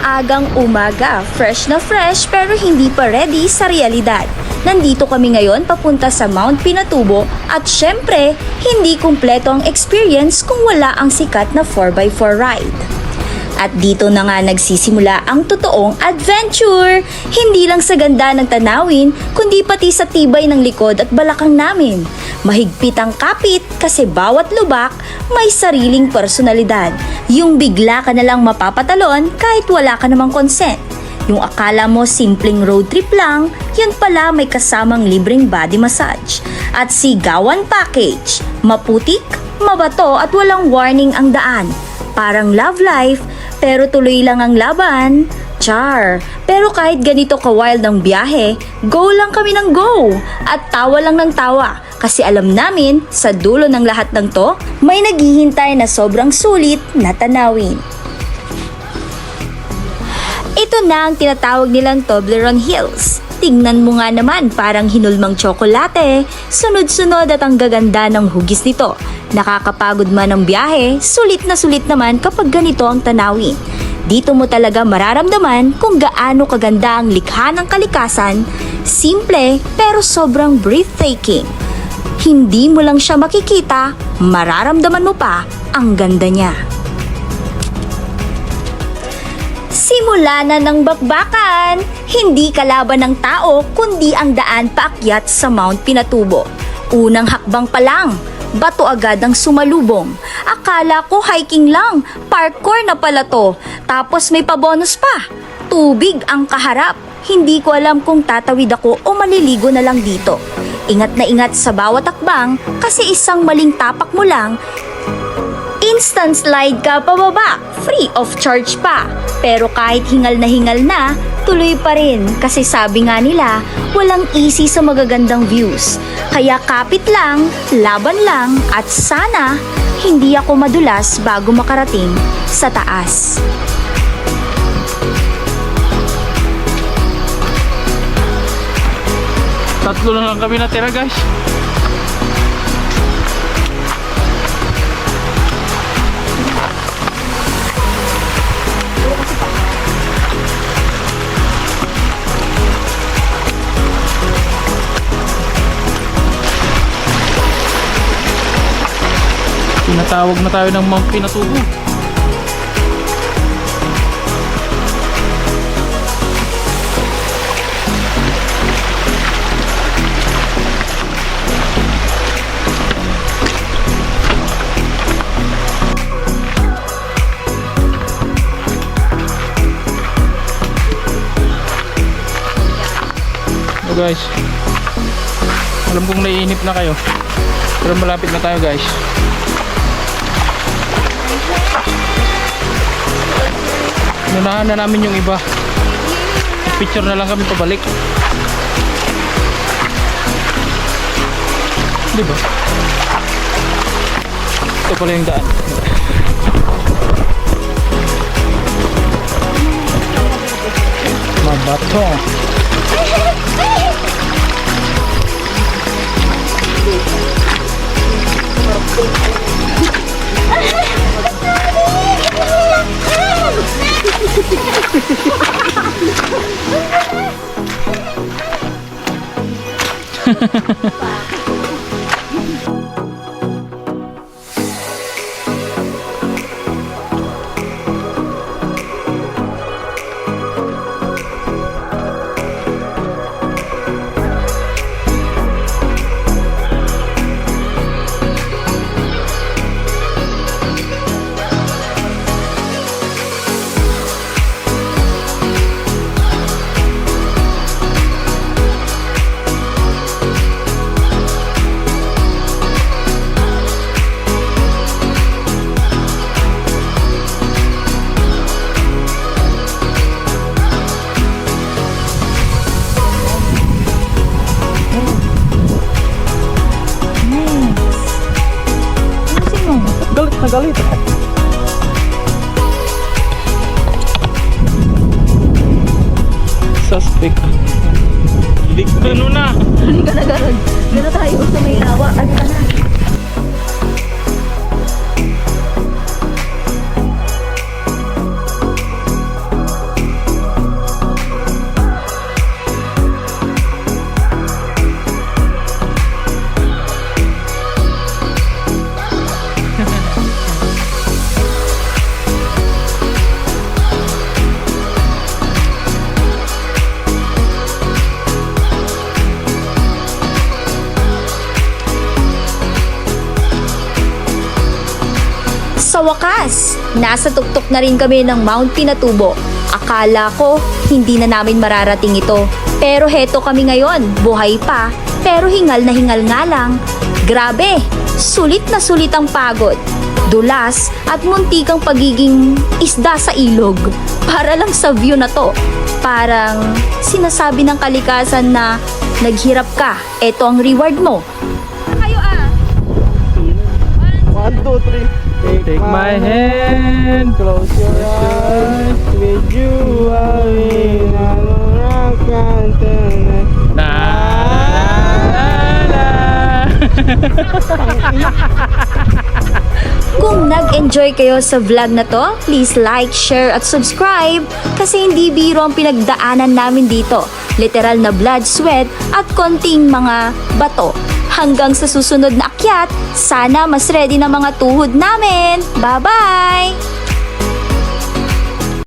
Maagang umaga, fresh na fresh pero hindi pa ready sa realidad. Nandito kami ngayon papunta sa Mount Pinatubo at syempre, hindi kumpleto ang experience kung wala ang sikat na 4x4 ride. At dito na nga nagsisimula ang totoong adventure! Hindi lang sa ganda ng tanawin, kundi pati sa tibay ng likod at balakang namin. Mahigpit ang kapit kasi bawat lubak may sariling personalidad. Yung bigla ka na lang mapapatalon kahit wala ka namang consent. Yung akala mo simpleng road trip lang, yun pala may kasamang libreng body massage. At sigawan package, maputik, mabato at walang warning ang daan. Parang love life, pero tuloy lang ang laban. Char! Pero kahit ganito ka-wild ang biyahe, go lang kami ng go! At tawa lang ng tawa kasi alam namin sa dulo ng lahat ng to, may naghihintay na sobrang sulit na tanawin. Ito na ang tinatawag nilang Toblerone Hills. Tingnan mo nga naman parang hinulmang tsokolate, sunod-sunod at ang gaganda ng hugis nito. Nakakapagod man ang biyahe, sulit na sulit naman kapag ganito ang tanawin. Dito mo talaga mararamdaman kung gaano kaganda ang likha ng kalikasan, simple pero sobrang breathtaking. Hindi mo lang siya makikita, mararamdaman mo pa ang ganda niya. Simula na ng bakbakan, hindi kalaban ng tao kundi ang daan paakyat sa Mount Pinatubo. Unang hakbang pa lang, bato agad ang sumalubong. Akala ko hiking lang, parkour na pala to. Tapos may pabonus pa, tubig ang kaharap. Hindi ko alam kung tatawid ako o maliligo na lang dito. Ingat na ingat sa bawat akbang kasi isang maling tapak mo lang, instant slide ka pababa, free of charge pa. Pero kahit hingal na, tuloy pa rin kasi sabi nga nila, walang easy sa magagandang views. Kaya kapit lang, laban lang at sana hindi ako madulas bago makarating sa taas. Tatlo na lang kami natira, guys. Tinatawag na tayo ng Mount Pinatubo. So guys, alam kong naiinip na kayo, pero malapit na tayo, guys. Nunahan na namin yung iba. Picture na lang kami pabalik. Diba? Ito pala yung daan. Mabato. Galit. Suspect. Ano na? Hindi ka na ganun. Gano'n tayo sa may lawa. Ano ka na? Nasa tuktok na rin kami ng Mount Pinatubo. Akala ko hindi na namin mararating ito. Pero heto kami ngayon, buhay pa, pero hingal na hingal nga lang. Grabe, sulit na sulit ang pagod. Dulas at muntikang pagiging isda sa ilog. Para lang sa view na to. Parang sinasabi ng kalikasan na naghirap ka, eto ang reward mo. Kayo 1, 2, 3. Take my hand. Close your eyes. With you, I will not tonight. Na, na, na. Kung nag-enjoy kayo sa vlog na to, please like, share at subscribe kasi hindi biro ang pinagdaanan namin dito. Literal na blood, sweat at konting mga bato. Hanggang sa susunod na akyat, sana mas ready na mga tuhod namin. Bye-bye!